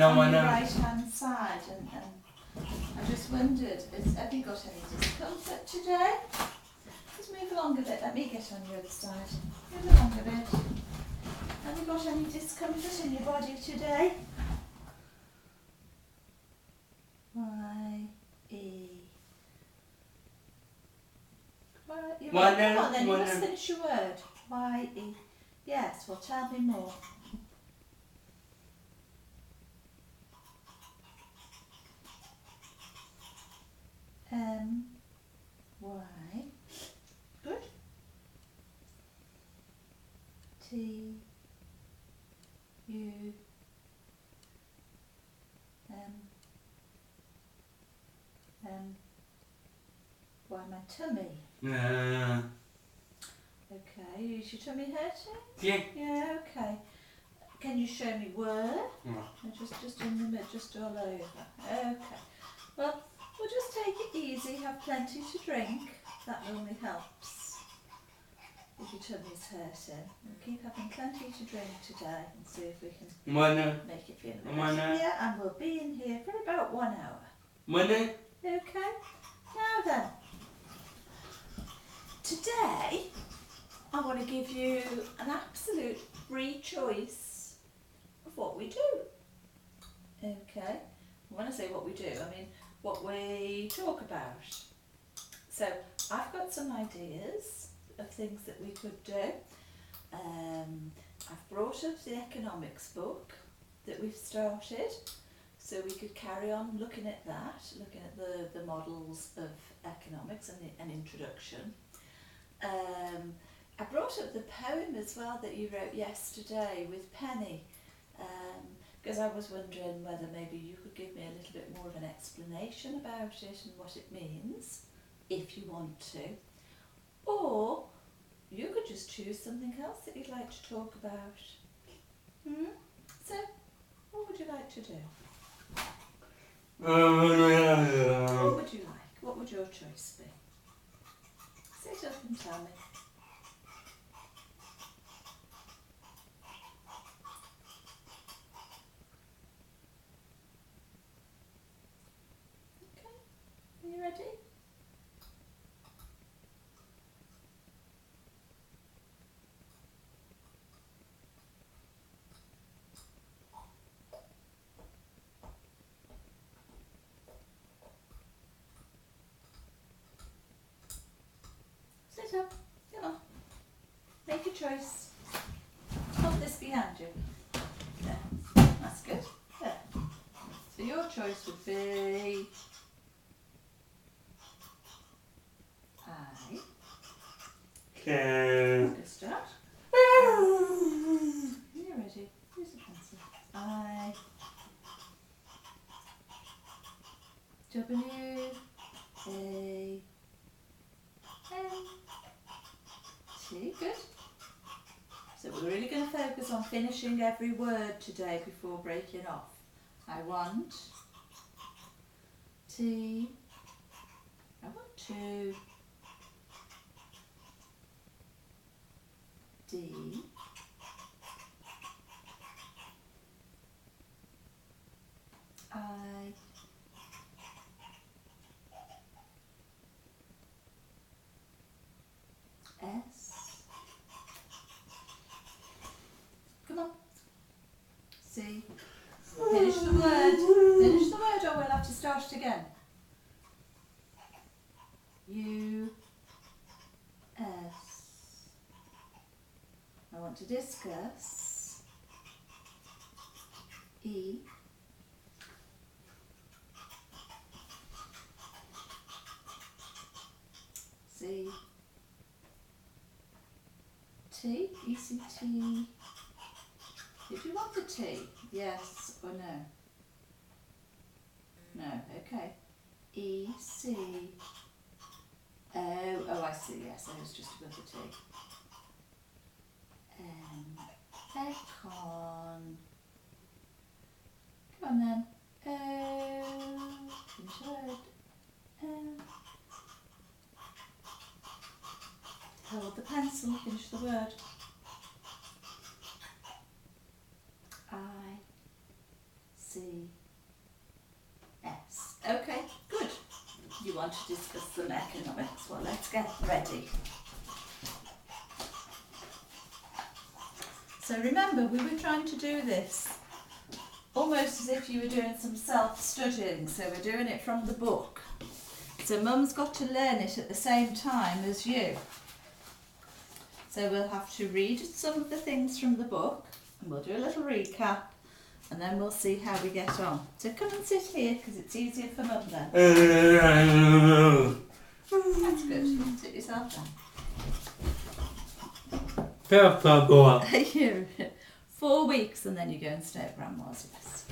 on your right hand side, and I just wondered, have you got any discomfort today? Just move along a bit. Let me get on your other side. Move along a bit. Have you got any discomfort in your body today? Y-E. Come on then, you must finish your word. Y-E. Yes, well tell me more. Y. Good. T. U. Why my tummy? Okay, is your tummy hurting? Yeah. Yeah, okay. Can you show me where? No. Just in the middle, just all over. Okay. Well, we'll just take it easy, have plenty to drink. That normally helps if your tummy's hurting. We'll keep having plenty to drink today and see if we can make it feel a bit better. Yeah, and we'll be in here for about 1 hour. Okay? Now then, today I want to give you an absolute free choice of what we do. Okay? When I say what we do, I mean what we talk about. So I've got some ideas of things that we could do. I've brought up the economics book that we've started, so we could carry on looking at that, looking at the models of economics and an introduction. I brought up the poem as well that you wrote yesterday with Penny, because I was wondering whether maybe you could give me a little bit more of an explanation about it and what it means, if you want to. Or you could just choose something else that you'd like to talk about. So, what would you like to do? What would you like? What would your choice be? Sit up and tell me. Okay, are you ready? Sit up, come on, make a choice. Hold this behind you. There, that's good. There. So your choice would be I. Good start. You're ready. Here's a pencil. I. W. A. N. T. Good. So we're really going to focus on finishing every word today before breaking off. I want. T. I want to. D. I. S. Come on. C. Finish the word. Finish the word or we'll have to start it again. U. S. I want to discuss. E. C. T. E-C-T. Did you want the T? Yes or no? No, okay. E, C. Oh, I see, yes, I was just above the T. Econ. Come on then. Finish the word. Hold the pencil, finish the word. I. C. Okay, good. You want to discuss some economics? Well, let's get ready. So remember, we were trying to do this almost as if you were doing some self-studying, so we're doing it from the book. So Mum's got to learn it at the same time as you. So we'll have to read some of the things from the book, and we'll do a little recap, and then we'll see how we get on. So come and sit here, because it's easier for Mum then. That's good. You can sit yourself down. 4 weeks, and then you go and stay at Grandma's, yes.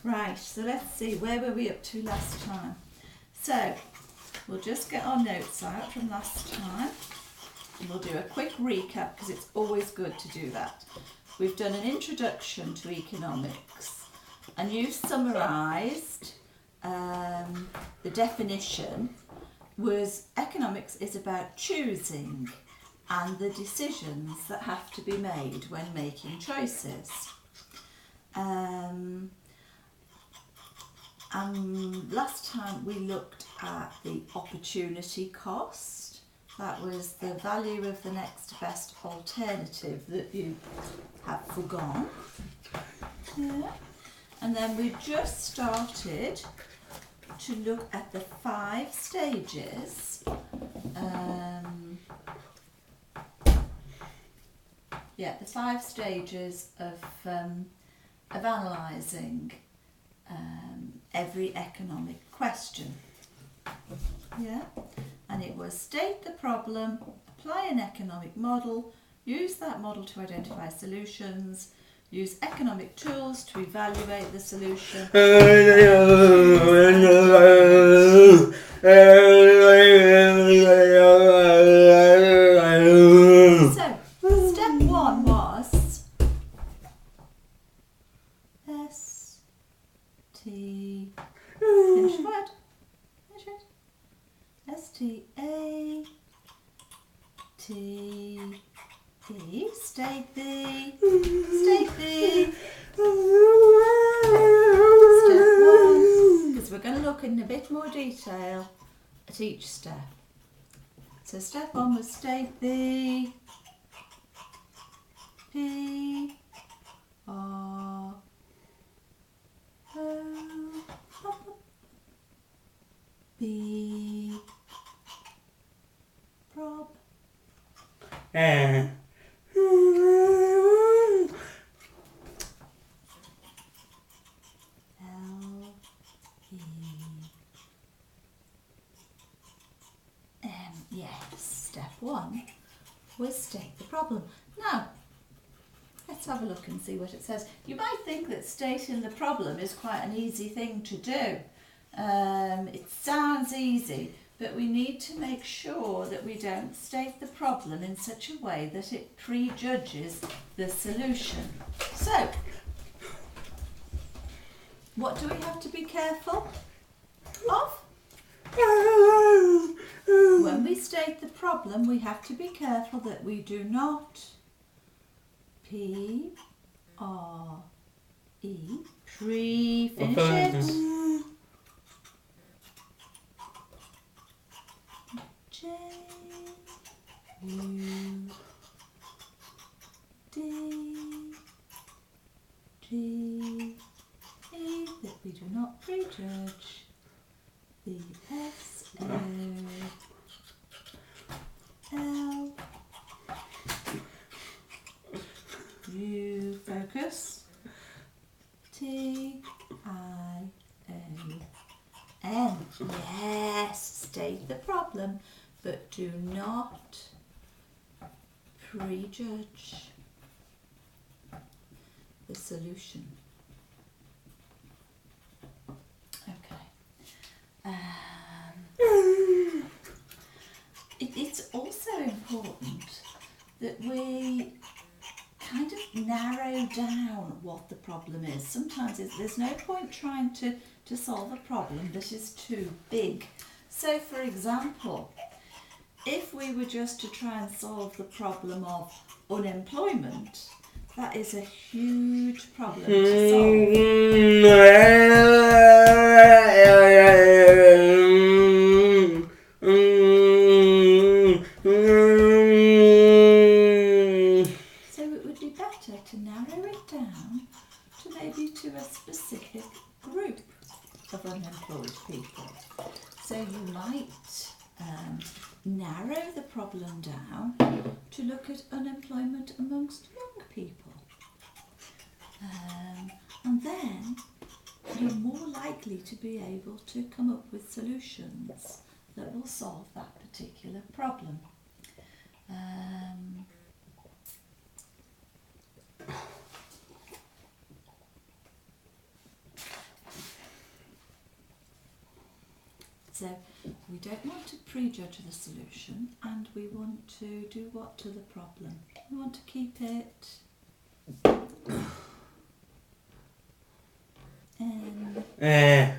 Right, so let's see, where were we up to last time? So, we'll just get our notes out from last time, and we'll do a quick recap, because it's always good to do that. We've done an introduction to economics, and you've summarised the definition was economics is about choosing and the decisions that have to be made when making choices. And last time we looked at the opportunity cost. That was the value of the next best alternative that you have forgone. Yeah. And then we just started to look at the 5 stages. The 5 stages of analysing every economic question. Yeah, and it was state the problem, apply an economic model, use that model to identify solutions, use economic tools to evaluate the solution. So, step 1 was finish the word. Finish it. S-T-A-T-E. State the. Step 1, because we're going to look in a bit more detail at each step. So step 1 was state the P-R-O-B prob. Yes, step 1 was state the problem. Now, let's have a look and see what it says. You might think that stating the problem is quite an easy thing to do. It sounds easy, but we need to make sure that we don't state the problem in such a way that it prejudges the solution. So, what do we have to be careful of? When we state the problem, we have to be careful that we do not P-R-E, finish it. J-U-D-G-E, that we do not prejudge the S-O-L. You focus. T-I-O-N. Yes, state the problem, but do not prejudge the solution. Okay. It's also important that we kind of narrow down what the problem is. Sometimes there's no point trying to solve a problem that is too big. So, for example, if we were just to try and solve the problem of unemployment, That is a huge problem to solve. So it would be better to narrow it down to maybe to a specific group of unemployed people. So you might narrow the problem down to look at unemployment amongst young people. And then you're more likely to be able to come up with solutions that will solve that particular problem. So we don't want to prejudge the solution, and we want to do what to the problem? We want to keep it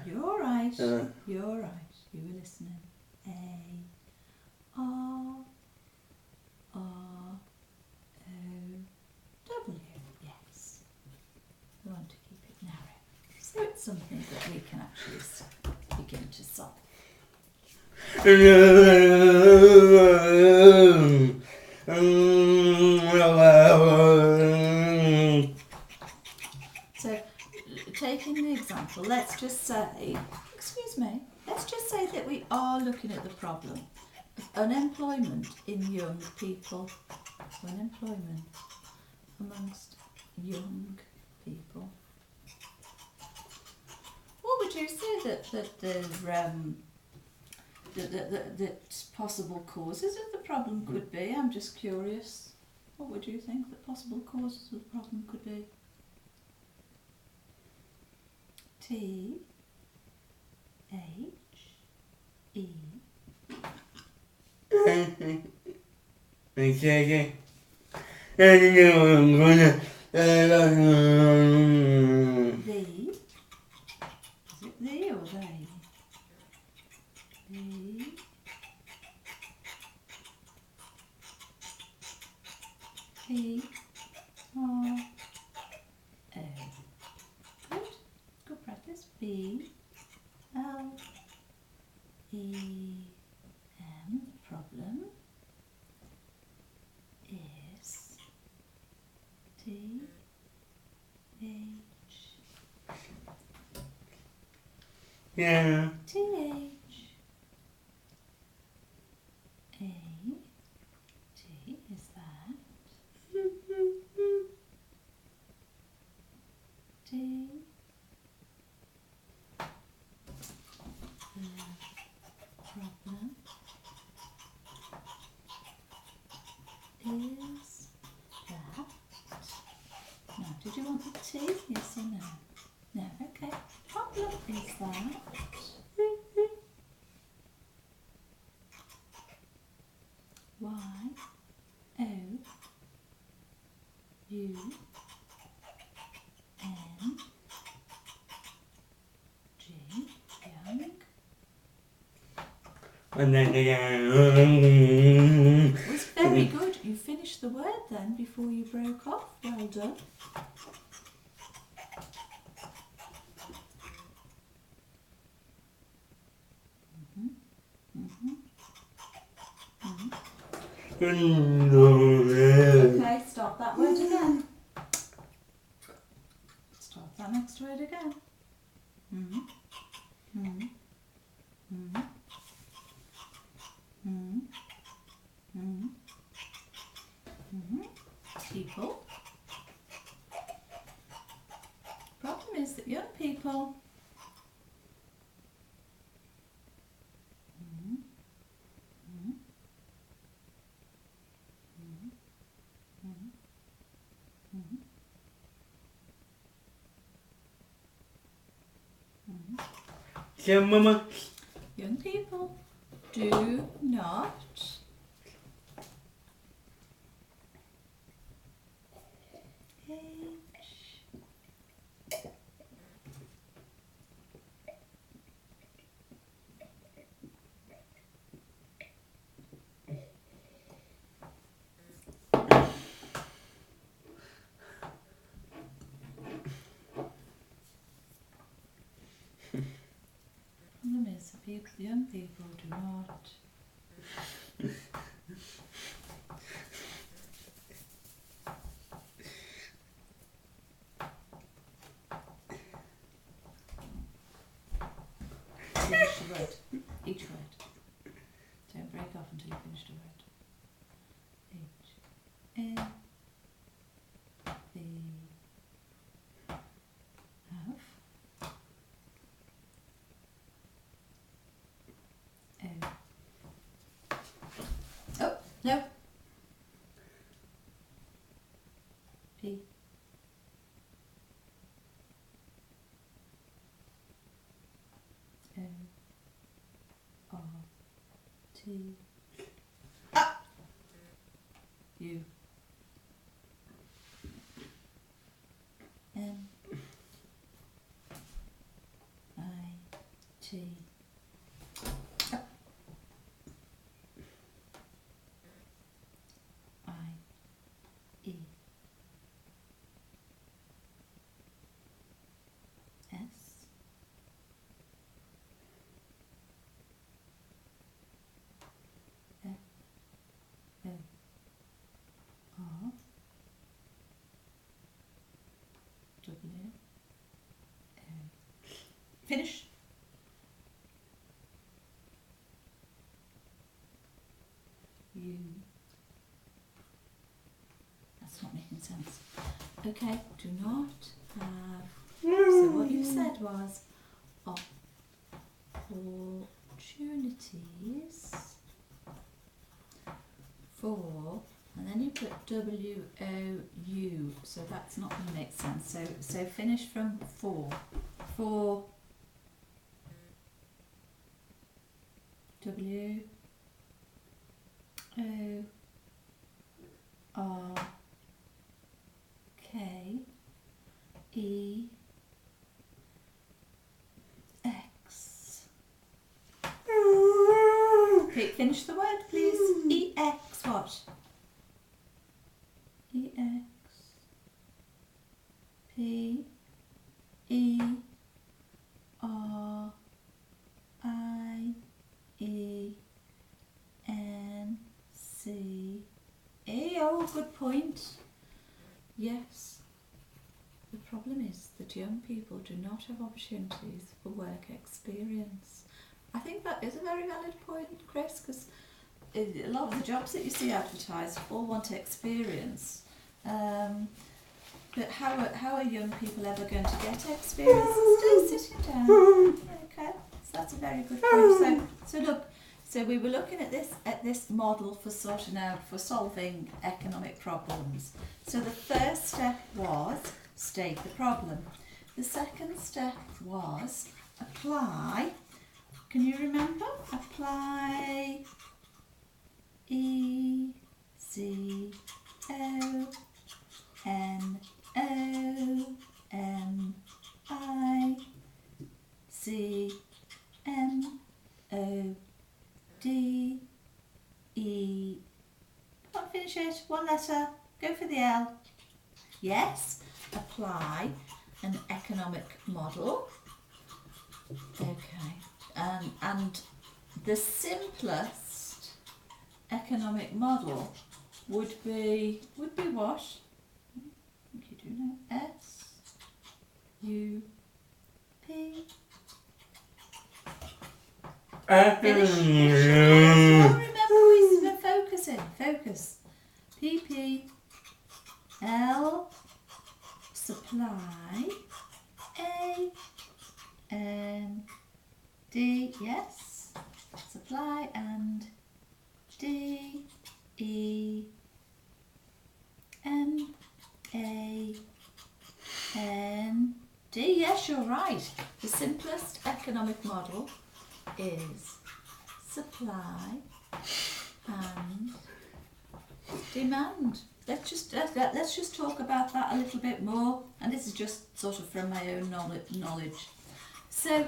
you're right. You're right. You were listening. A-R-R-O-W. Yes. We want to keep it narrow. So it's something that we can actually begin to solve. So, taking the example, let's just say, let's just say that we are looking at the problem of unemployment in young people. Unemployment amongst young people. What would you say that possible causes of the problem could be? I'm just curious. What would you think the possible causes of the problem could be? T H E thee. Is it thee or they? Thee. P R O. Good. Good practice. B L E M. The problem is T H. Yeah. T H A T is that. T the problem is that. Now, did you want the T? Yes or no? No, okay. Problem is that. Y O U N G, young. And then It was very good. You finished the word then before you broke off. Well done. Okay, start that word again. Start that next word again. People. Problem is that young people Mama. young people do not young people do not finish the word, each word. Don't break off until you finish the word. H, A, B, F, O. Oh, no. P. O, R, T, U, N, I, T, I, E, S, F, O, R, W, O. Finish. U. That's not making sense. Okay, do not have. So what you said was opportunities for, and then you put W-O-U, so that's not going to make sense. So finish from for. For W O R K E X. Okay, finish the word, please. E X what? E X P E R I E N C E. Oh, good point. Yes. The problem is that young people do not have opportunities for work experience. I think that is a very valid point, Chris, because a lot of the jobs that you see advertised all want experience. But how are young people ever going to get experience? Stay sitting down. Okay, so that's a very good point. So look, so we were looking at this model for solving economic problems. So the first step was state the problem. The second step was apply. Can you remember? Apply E C O N O M I C M O D E. Can't finish it. One letter. Go for the L. Yes. Apply an economic model. Okay. And the simplest economic model would be what? I think you do know. S U P. Finish. Remember, we're focusing. Focus. P P L. Supply. A N D. Yes. Supply and D E M A N D. Yes, you're right. The simplest economic model is supply and demand. Let's just talk about that a little bit more, and this is just sort of from my own knowledge. So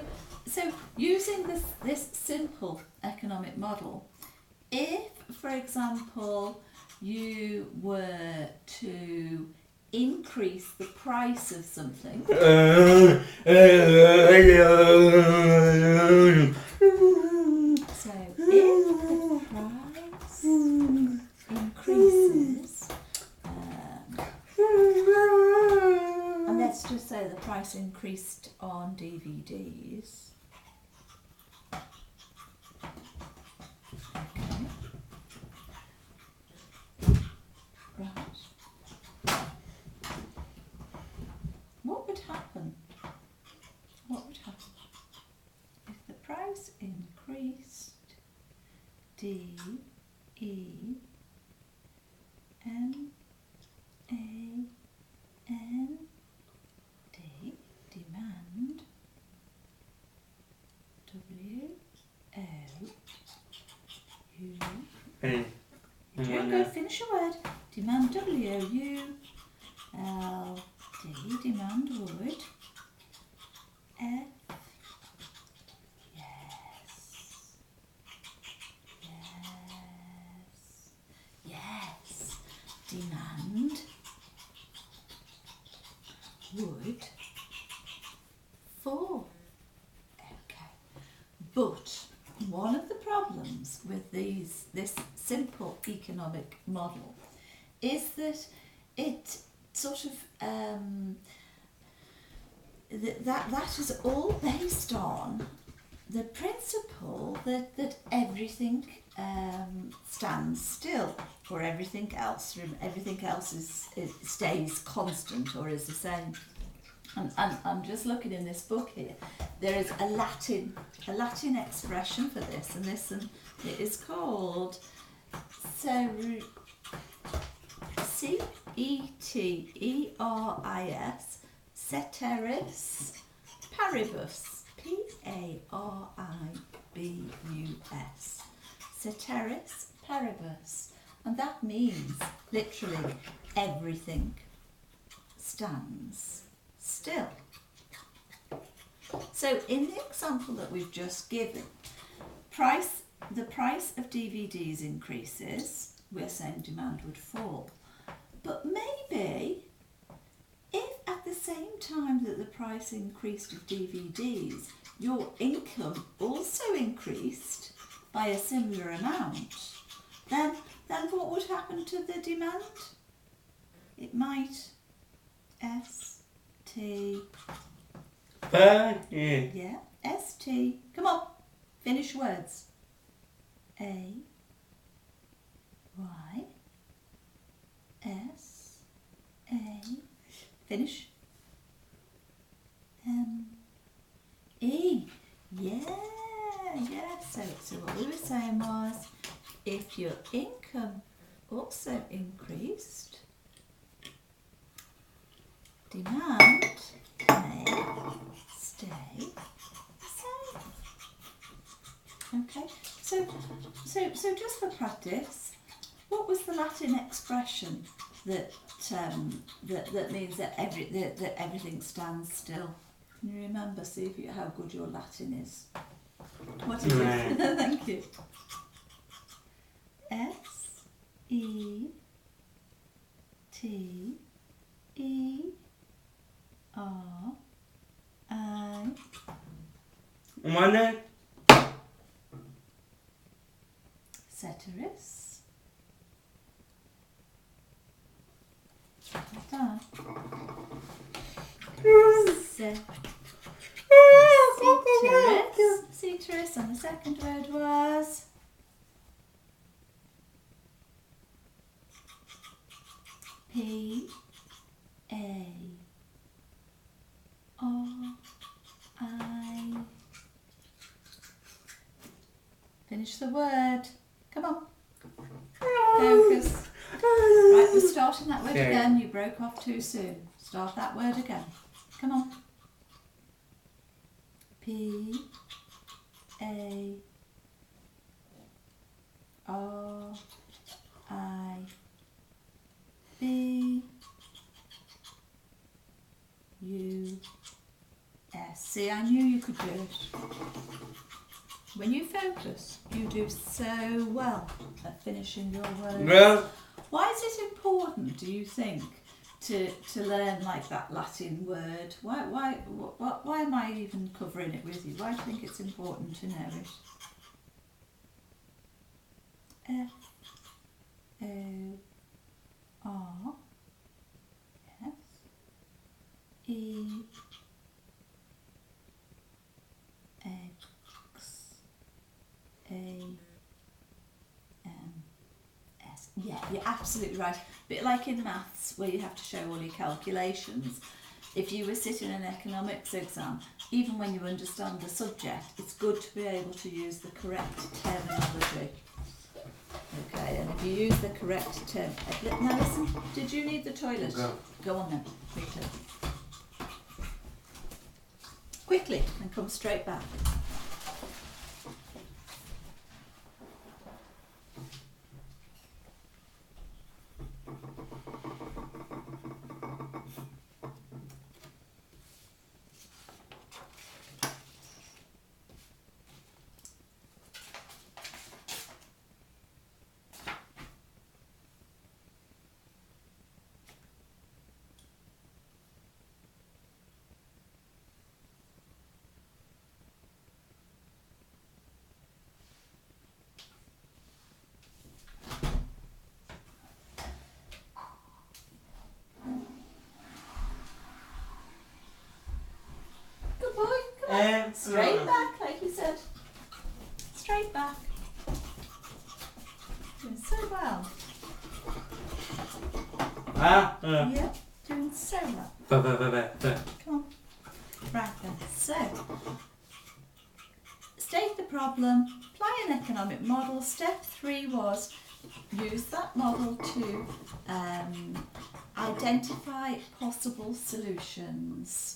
using this simple economic model, if, for example, you were to increase the price of something, if the price increases, and let's just say the price increased on DVDs. Okay. Right. What would happen? What would happen if the price increased? D E M A N D, demand. W O U. Hey. Go finish your word. Demand. W O U L D, demand would. F. Yes, demand would fall. Okay, but one of the problems with this simple economic model is that it sort of that is all based on the principle that everything stands still, or everything else stays constant or is the same. And I'm just looking in this book here. There is a Latin expression for this, and it is called CETERIS, ceteris paribus, PARIBUS, ceteris paribus, and that means literally everything stands still. So in the example that we've just given, the price of DVDs increases, we're saying demand would fall. But maybe if at the same time that the price increased of DVDs, your income also increased by a similar amount, then what would happen to the demand? It might ST. Yeah, ST. Come on, finish words. A Y S A. Finish. E. Yeah. So what we were saying was, if your income also increased, demand may stay the same. Okay. So just for practice, what was the Latin expression that means that everything stands still? Can you remember? See how good your Latin is. What is it? Thank you. Mana? Ceteris. Done. Ceteris, and the second word was P A R I. Finish the word. Come on. Focus. Right, we're starting that word again. You broke off too soon. Start that word again. Come on. P A R I B U S. See, I knew you could do it. When you focus, you do so well at finishing your words. Well, why is it important, do you think, to learn like that Latin word? Why am I even covering it with you? Why do you think it's important to know it? F O R, yes, E X A M S. Yeah, you're absolutely right. A bit like in maths where you have to show all your calculations. If you were sitting an economics exam, even when you understand the subject, it's good to be able to use the correct terminology. Okay, and if you use the correct term... Now listen, did you need the toilet? Go on then, quickly. Quickly, and come straight back. Good boy, come on. Straight back, like you said. Straight back. Doing so well. Yeah, doing so well. Come on. Right then. So, state the problem, apply an economic model. Step 3 was use that model to identify possible solutions.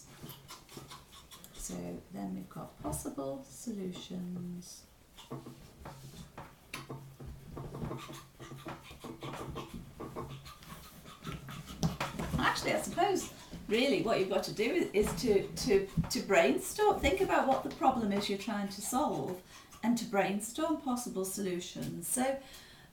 So then we've got possible solutions. Actually, I suppose really what you've got to do is to brainstorm. Think about what the problem is you're trying to solve and to brainstorm possible solutions.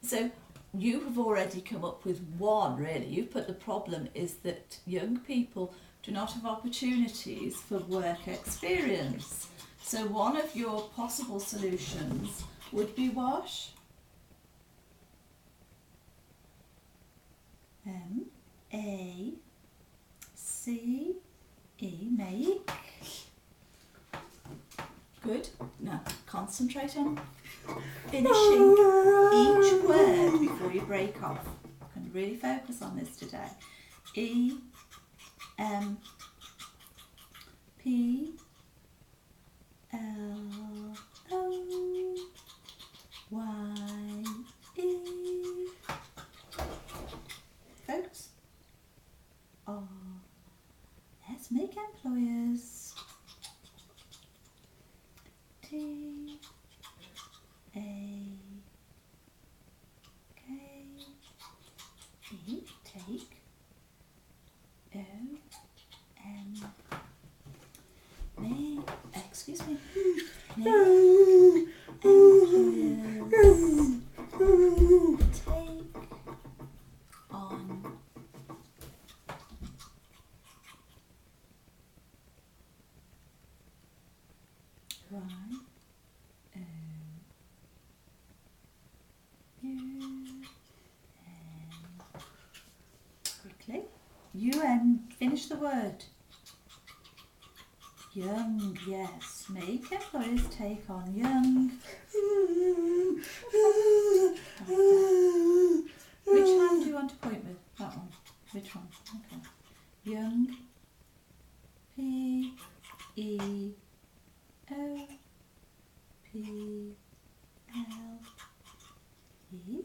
So you have already come up with one, really. You've put the problem is that young people do not have opportunities for work experience. So one of your possible solutions would be what? M-A-C-E, make. Good. Now concentrate on finishing each word before you break off. I'm going to really focus on this today. E M P L O Y E. Focus. Oh, let's make employers. T A K E, take. O M, excuse me. Make employers take on right. Quickly. You and finish the word. Young, yes. Make employers take on young. Which hand do you want to point with? That one. Which one? Okay. Young. P E O P L E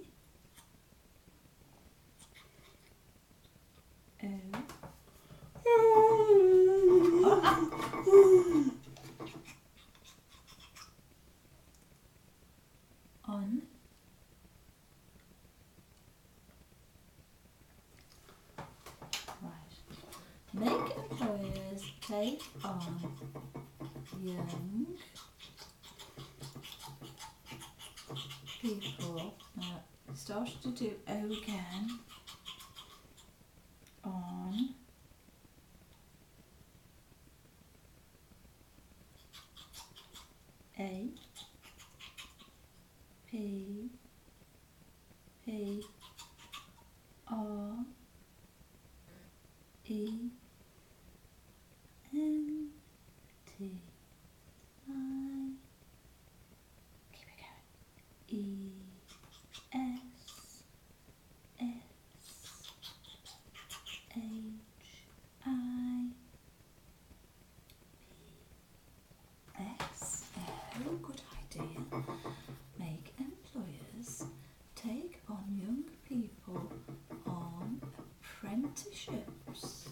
O. On. Right. Make employers take on young people. Now, start to do O again. On. A P P R E N T I, keep it going, E S S H I P S O. Good idea. Make employers take on young people on apprenticeships.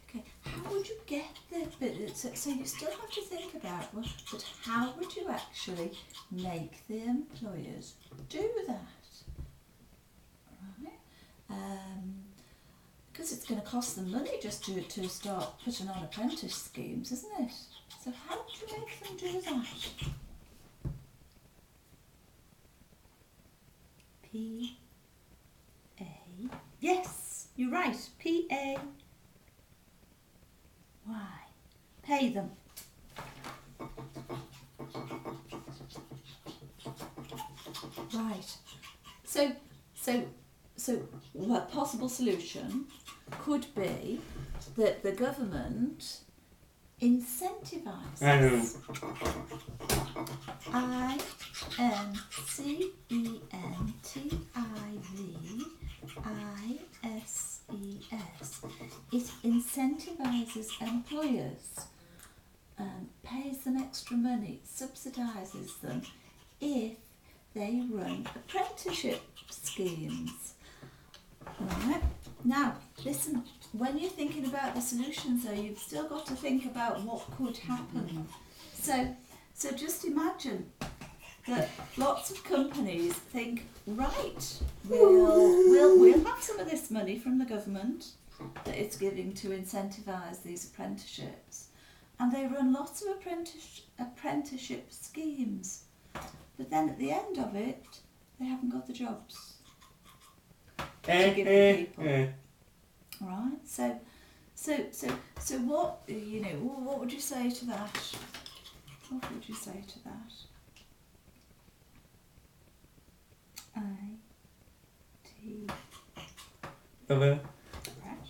Okay, how would you get there? But so you still have to think about, well, but how would you actually make the employers do that? Right? Because it's going to cost them money just to start putting on apprentice schemes, isn't it? So how would you make them do that? P A. Yes, you're right. P A Y. Pay them. Right. So what possible solution could be that the government incentivises. INCENTIVISES. It incentivises employers, pays them extra money, subsidises them if they run apprenticeship schemes. Right. Now, listen, when you're thinking about the solutions though, you've still got to think about what could happen. So just imagine that lots of companies think, right, we'll have some of this money from the government that it's giving to incentivise these apprenticeships, and they run lots of apprenticeship schemes, but then at the end of it, they haven't got the jobs to give the people. Right? So what, what would you say to that? What would you say to that? I-T. Okay. Right.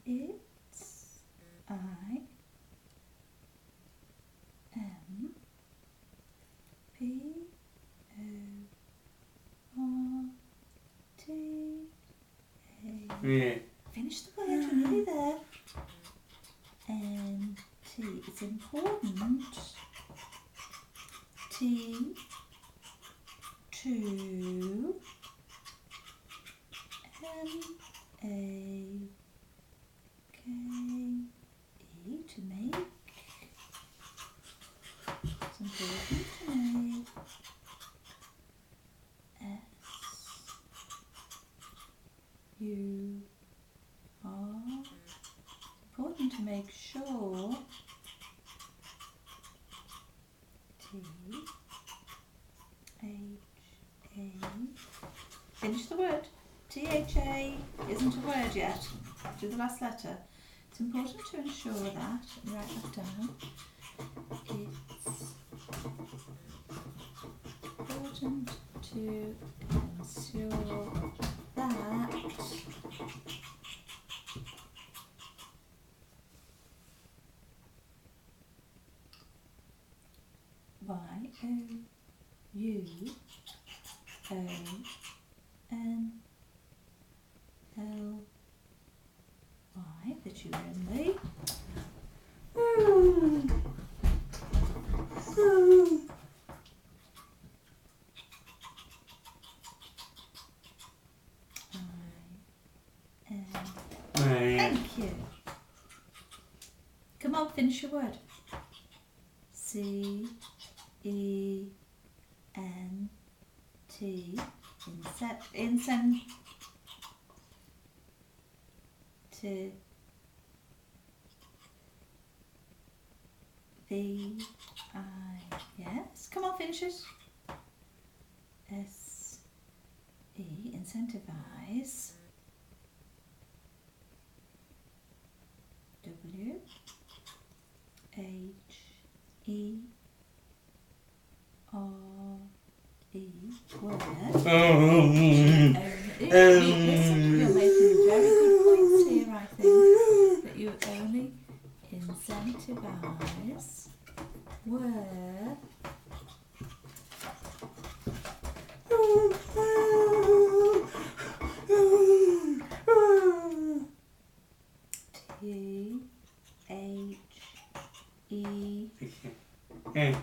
It's IMPORTA. Yeah. Finish the word, you're nearly there. N-T. It's important. T. To. M-A-K-E. To make. It's important to make. S-U-R. Important to make sure. T-H-A. Finish the word. T-H-A isn't a word yet. Do the last letter. It's important to ensure that, write that down, it's important to ensure that Y-O-U-N-L-Y, that you are in the Thank you. Come on, finish your word. C-E-N-T. Yes. Come on, finish it. S-E. Incentivise. W-H-E-R-E Listen, you're making very good points here, I think, that you only incentivize where Hey.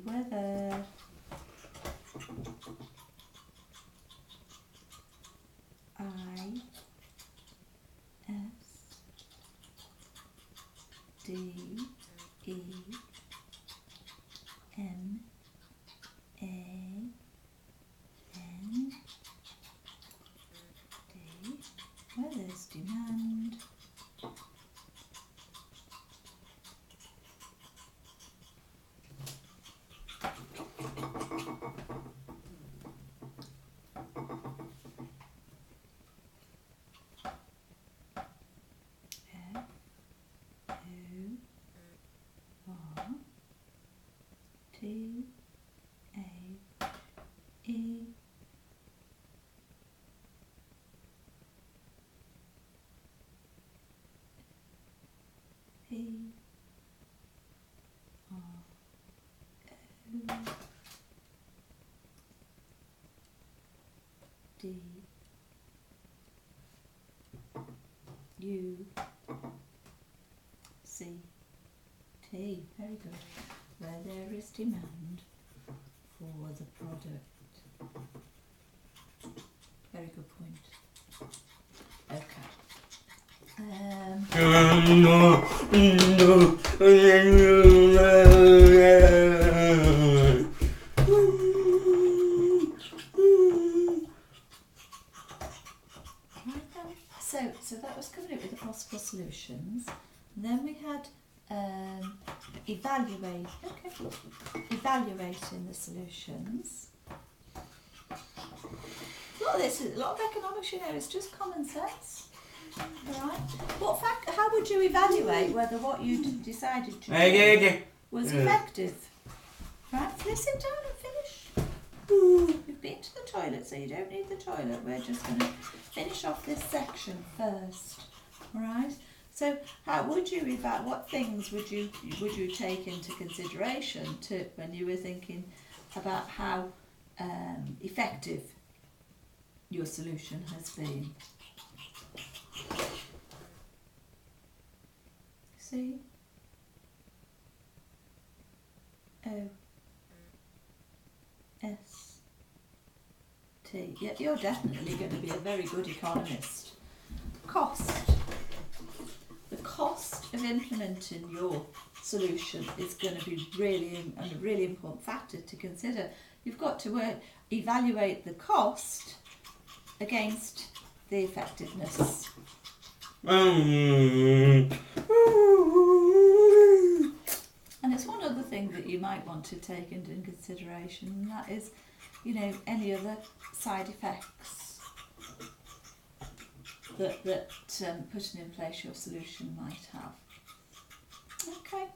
Weather. Weather's demand. D-U-C-T. Very good. Where there is demand for the product. Very good point. Okay. So that was coming up with the possible solutions. And then we had evaluating the solutions. A lot of economics, you know, is just common sense. Alright. How would you evaluate whether what you decided to do was effective? Right, so let's sit down and finish. You've been to the toilet, so you don't need the toilet. We're just going to finish off this section first. Alright. So how would you evaluate? What things would you take into consideration when you were thinking about how effective your solution has been? C O S T. Yeah, you're definitely going to be a very good economist. Cost. The cost of implementing your solution is going to be a really important factor to consider. You've got to evaluate the cost against the effectiveness. And it's one other thing that you might want to take into consideration, and that is, you know, any other side effects that putting in place your solution might have. Okay,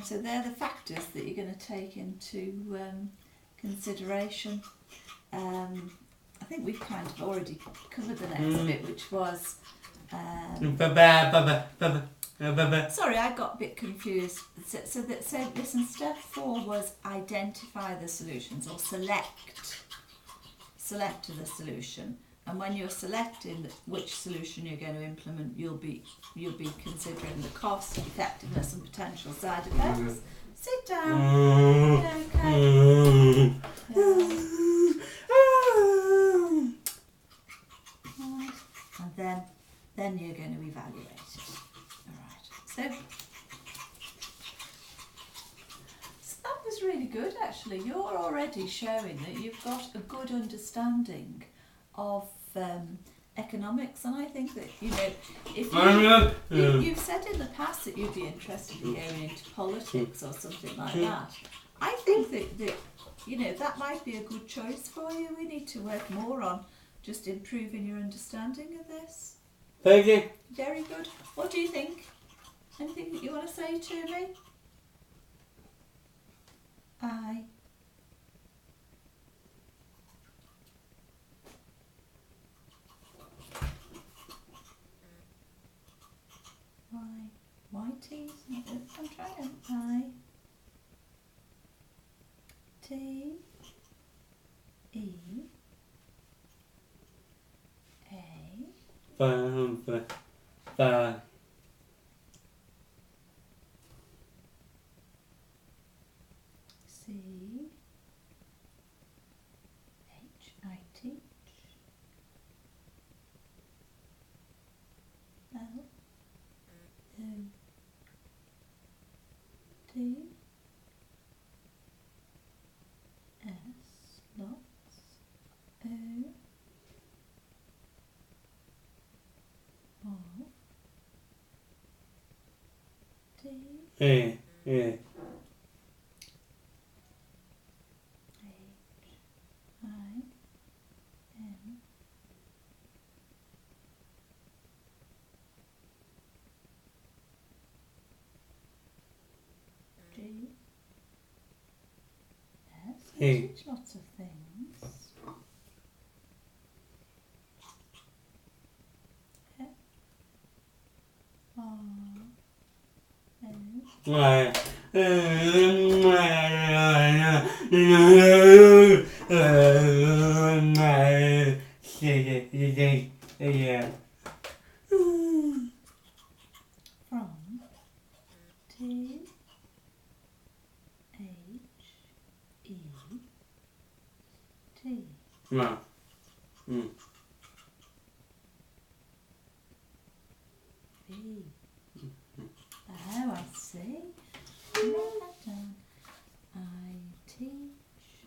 so they're the factors that you're going to take into consideration. I think we've kind of already covered the next bit, which was sorry, I got a bit confused. So listen, step 4 was identify the solutions, or select the solution. And when you're selecting which solution you're going to implement, you'll be considering the cost, effectiveness, and potential side effects. Sit down. Okay. And then you're going to evaluate it. Alright. So that was really good, actually. You're already showing that you've got a good understanding of economics, and I think that, you know, if you've said in the past that you'd be interested in going into politics or something like that, I think that you know, that might be a good choice for you. We need to work more on just improving your understanding of this. Thank you. Very good. What do you think? Anything that you want to say to me? I. Y. Y-T's not good. I'm trying. I. T. E. A. Và C. H. I teach. L. O. T. S. Lots. O. O. T. E H. I. N. G. S. I Hey. teach lots of things. F. R. O. ngoài From. T. H. E. T. mà V. Oh, I see. Write that down. I teach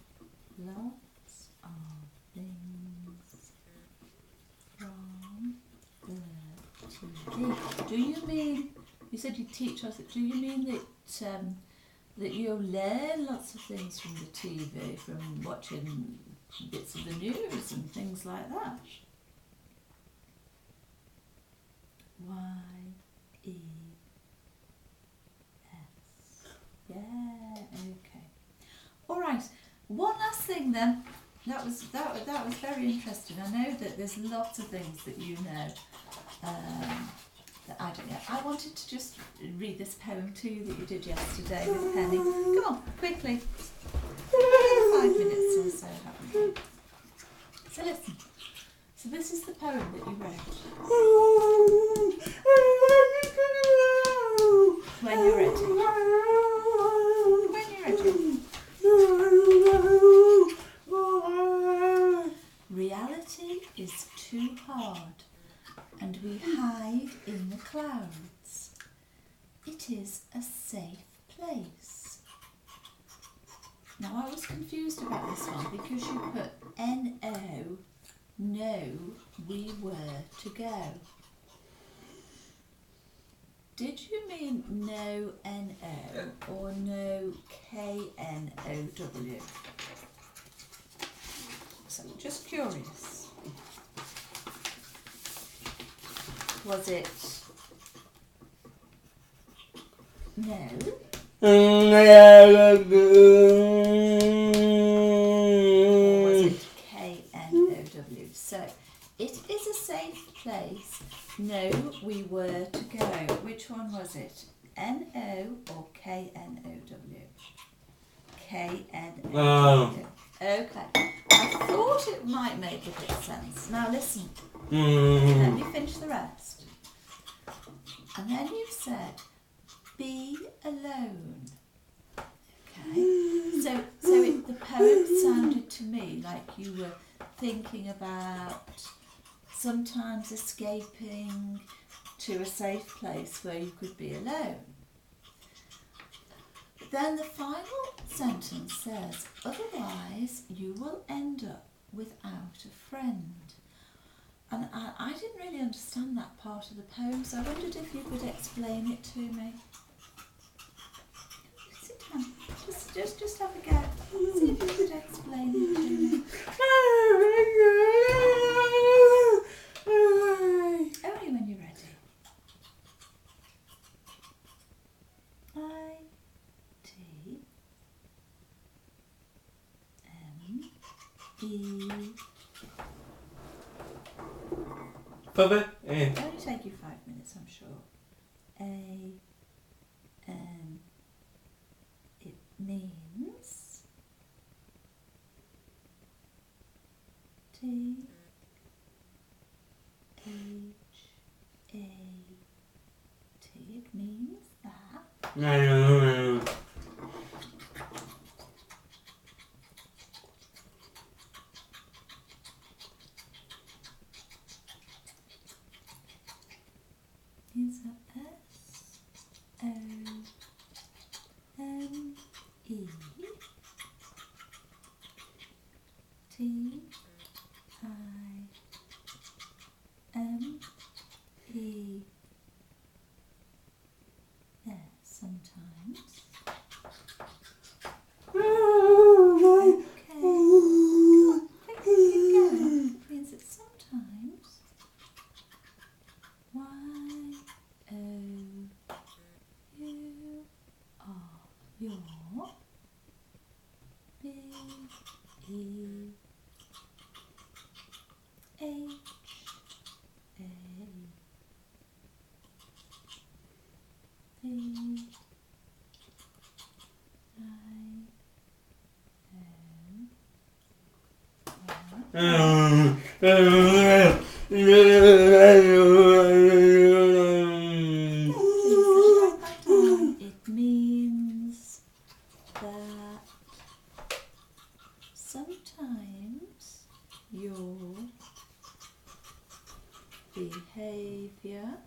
lots of things from the TV. Do you mean, you said you teach us, do you mean that you learn lots of things from the TV, from watching bits of the news and things like that? Y. E. S. Yeah, okay. All right. One last thing then. That was very interesting. I know that there's lots of things that you know that I don't know. I wanted to just read this poem to you that you did yesterday with Penny. Come on, quickly. 5 minutes or so, haven't we? So listen. So this is the poem that you wrote. When you're ready. When you're ready. Reality is too hard, and we hide in the clouds. It is a safe place. Now I was confused about this one because you put N-O, no, we were to go. Did you mean no N-O or no K-N-O-W? So just curious. Was it no? Or was it K-N-O-W? So it is a safe place. No, we were to go. Which one was it? N-O or K-N-O-W? K-N-O-W. Okay. I thought it might make a bit of sense. Now listen. Let me finish the rest. And then you said, be alone. Okay. So the poem sounded to me like you were thinking about sometimes escaping to a safe place where you could be alone. Then the final sentence says, otherwise you will end up without a friend. And I didn't really understand that part of the poem, so I wondered if you could explain it to me. Sit down. Just have a go. See if you could explain it to me. Only when you're ready. I, T, E. Papa. It'll only take you 5 minutes, I'm sure. A. It means T. H. A. T. It means that. No. Is a S O M E T I M E S. Sometimes. Okay. Keep going. It means that sometimes. Y O U R. Your. B E H A V It means that sometimes your behaviour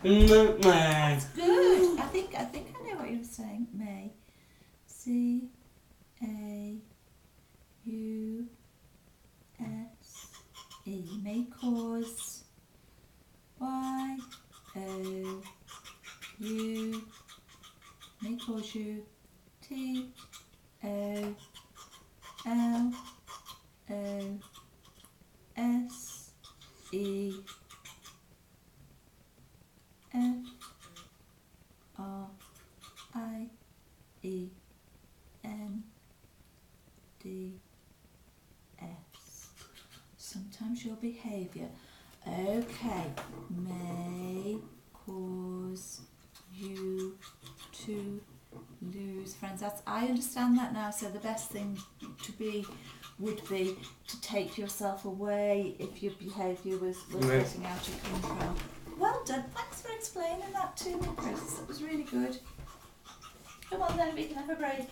That's good. I think I know what you were saying. May. C A U S E. May cause. Y O U. May cause you. T O L O S E F R I E N D S. Sometimes your behaviour. Okay. May cause you to lose friends. I understand that now. So the best thing would be to take yourself away if your behaviour was getting out of control. Well done. Thanks for explaining that to me, Chris. That was really good. Come on then, we can have a break.